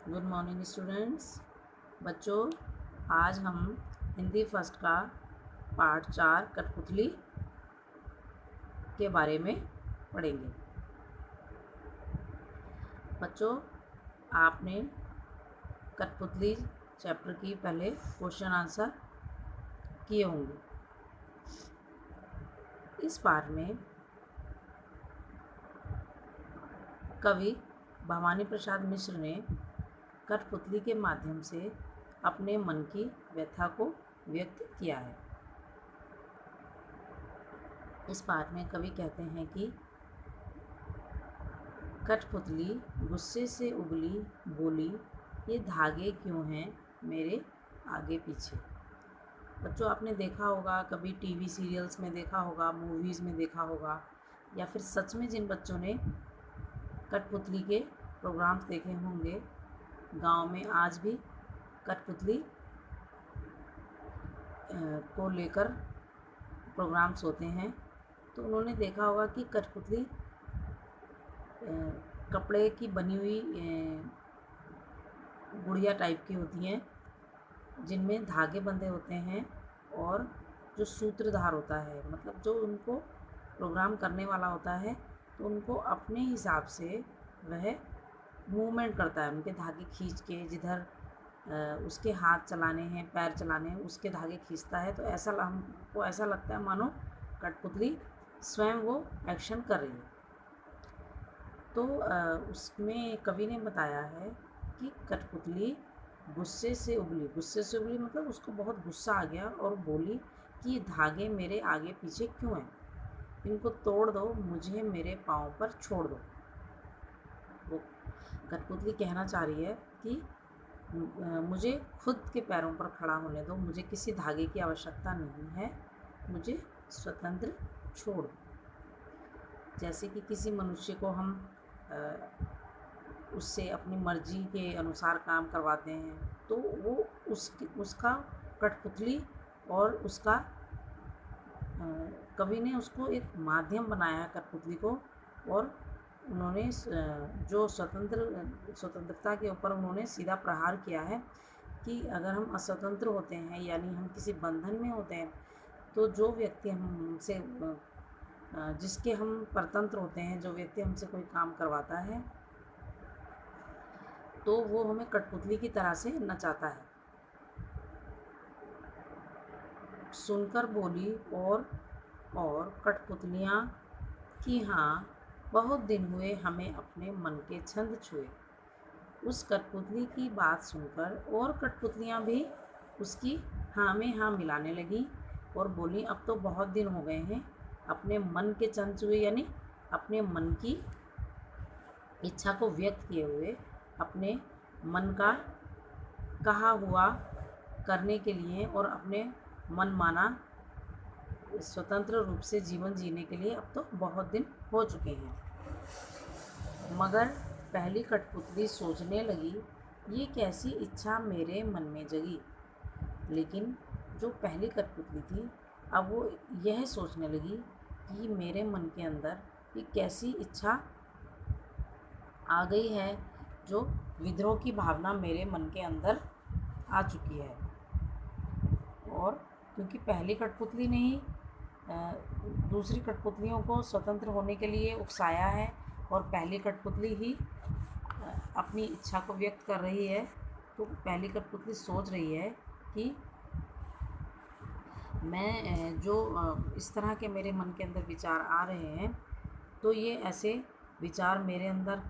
Good morning students. बच्चों, आज हम हिंदी फर्स्ट का पार्ट 4 कठपुतली के बारे में पढ़ेंगे। बच्चों, आपने कठपुतली चैप्टर की पहले क्वेश्चन आंसर किए होंगे। इस पार्ट में कवि भवानी प्रसाद मिश्र ने कठपुतली के माध्यम से अपने मन की व्यथा को व्यक्त किया है। इस पाठ में कवि कहते हैं कि कठपुतली गुस्से से उगली बोली, ये धागे क्यों हैं मेरे आगे पीछे। बच्चों, आपने देखा होगा, कभी टीवी सीरियल्स में देखा होगा, मूवीज़ में देखा होगा, या फिर सच में जिन बच्चों ने कठपुतली के प्रोग्राम्स देखे होंगे, गांव में आज भी कठपुतली को लेकर प्रोग्राम्स होते हैं। तो उन्होंने देखा होगा कि कठपुतली कपड़े की बनी हुई गुड़िया टाइप की होती हैं, जिनमें धागे बंधे होते हैं, और जो सूत्रधार होता है, मतलब जो उनको प्रोग्राम करने वाला होता है, तो उनको अपने हिसाब से वह मूवमेंट करता है। उनके धागे खींच के जिधर उसके हाथ चलाने हैं, पैर चलाने हैं, उसके धागे खींचता है। तो हमको ऐसा लगता है मानो कठपुतली स्वयं वो एक्शन कर रही है। तो उसमें कवि ने बताया है कि कठपुतली गुस्से से उबली मतलब उसको बहुत गुस्सा आ गया और बोली कि ये धागे मेरे आगे पीछे क्यों हैं, इनको तोड़ दो, मुझे मेरे पाँव पर छोड़ दो। वो कठपुतली कहना चाह रही है कि मुझे खुद के पैरों पर खड़ा होने दो, मुझे किसी धागे की आवश्यकता नहीं है, मुझे स्वतंत्र छोड़। जैसे कि किसी मनुष्य को हम उससे अपनी मर्जी के अनुसार काम करवाते हैं, तो वो उसका कठपुतली और उसका कवि ने उसको एक माध्यम बनाया है कठपुतली को, और उन्होंने जो स्वतंत्रता के ऊपर उन्होंने सीधा प्रहार किया है कि अगर हम अस्वतंत्र होते हैं, यानी हम किसी बंधन में होते हैं, तो जो व्यक्ति हमसे जिसके हम परतंत्र होते हैं, जो व्यक्ति हमसे कोई काम करवाता है, तो वो हमें कठपुतली की तरह से नचाता है। सुनकर बोली और कठपुतलियाँ कि हाँ, बहुत दिन हुए हमें अपने मन के छंद छुए। उस कठपुतली की बात सुनकर और कठपुतलियाँ भी उसकी हाँ में हाँ मिलाने लगी और बोली, अब तो बहुत दिन हो गए हैं अपने मन के छंद छुए, यानी अपने मन की इच्छा को व्यक्त किए हुए, अपने मन का कहा हुआ करने के लिए और अपने मन माना स्वतंत्र रूप से जीवन जीने के लिए अब तो बहुत दिन हो चुके हैं। मगर पहली कठपुतली सोचने लगी, ये कैसी इच्छा मेरे मन में जगी। लेकिन जो पहली कठपुतली थी, अब वो यह सोचने लगी कि मेरे मन के अंदर ये कैसी इच्छा आ गई है, जो विद्रोह की भावना मेरे मन के अंदर आ चुकी है। और क्योंकि पहली कठपुतली ने ही दूसरी कठपुतलियों को स्वतंत्र होने के लिए उकसाया है, और पहली कठपुतली ही अपनी इच्छा को व्यक्त कर रही है, तो पहली कठपुतली सोच रही है कि मैं जो इस तरह के मेरे मन के अंदर विचार आ रहे हैं, तो ये ऐसे विचार मेरे अंदर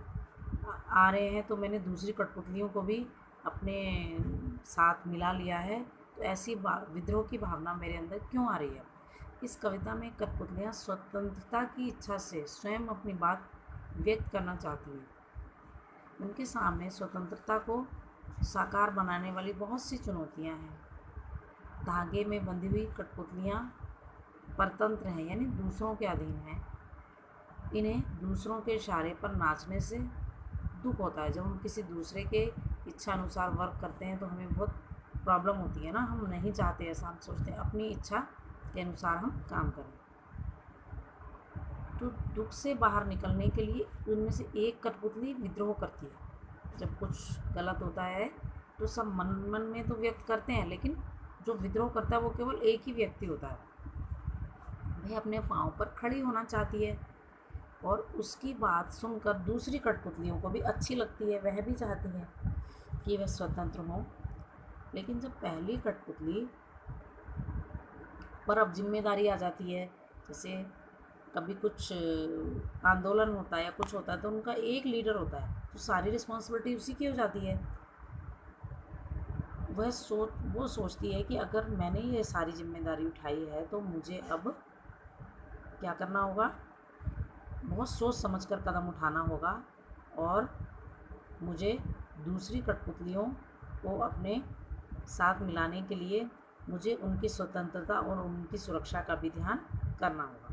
आ रहे हैं, तो मैंने दूसरी कठपुतलियों को भी अपने साथ मिला लिया है, तो ऐसी विद्रोह की भावना मेरे अंदर क्यों आ रही है। इस कविता में कठपुतलियाँ स्वतंत्रता की इच्छा से स्वयं अपनी बात व्यक्त करना चाहती हैं। उनके सामने स्वतंत्रता को साकार बनाने वाली बहुत सी चुनौतियाँ हैं। धागे में बंधी हुई कठपुतलियाँ परतंत्र हैं, यानी दूसरों के अधीन हैं। इन्हें दूसरों के इशारे पर नाचने से दुख होता है। जब हम किसी दूसरे के इच्छा अनुसार वर्क करते हैं, तो हमें बहुत प्रॉब्लम होती है ना, हम नहीं चाहते ऐसा, हम सोचते हैं अपनी इच्छा के अनुसार हम काम करें। तो दुख से बाहर निकलने के लिए उनमें से एक कठपुतली विद्रोह करती है, जब कुछ गलत होता है तो सब मन मन में तो व्यक्त करते हैं, लेकिन जो विद्रोह करता है वो केवल एक ही व्यक्ति होता है। वह अपने पाँव पर खड़ी होना चाहती है और उसकी बात सुनकर दूसरी कठपुतलियों को भी अच्छी लगती है, वह भी चाहती है कि वह स्वतंत्र हो। लेकिन जब पहली कठपुतली पर अब जिम्मेदारी आ जाती है, जैसे कभी कुछ आंदोलन होता है या कुछ होता है तो उनका एक लीडर होता है, तो सारी रिस्पॉन्सिबिलिटी उसी की हो जाती है। वो सोचती है कि अगर मैंने ये सारी जिम्मेदारी उठाई है तो मुझे अब क्या करना होगा, बहुत सोच समझकर कदम उठाना होगा और मुझे दूसरी कठपुतलियों को अपने साथ मिलाने के लिए मुझे उनकी स्वतंत्रता और उनकी सुरक्षा का भी ध्यान करना होगा।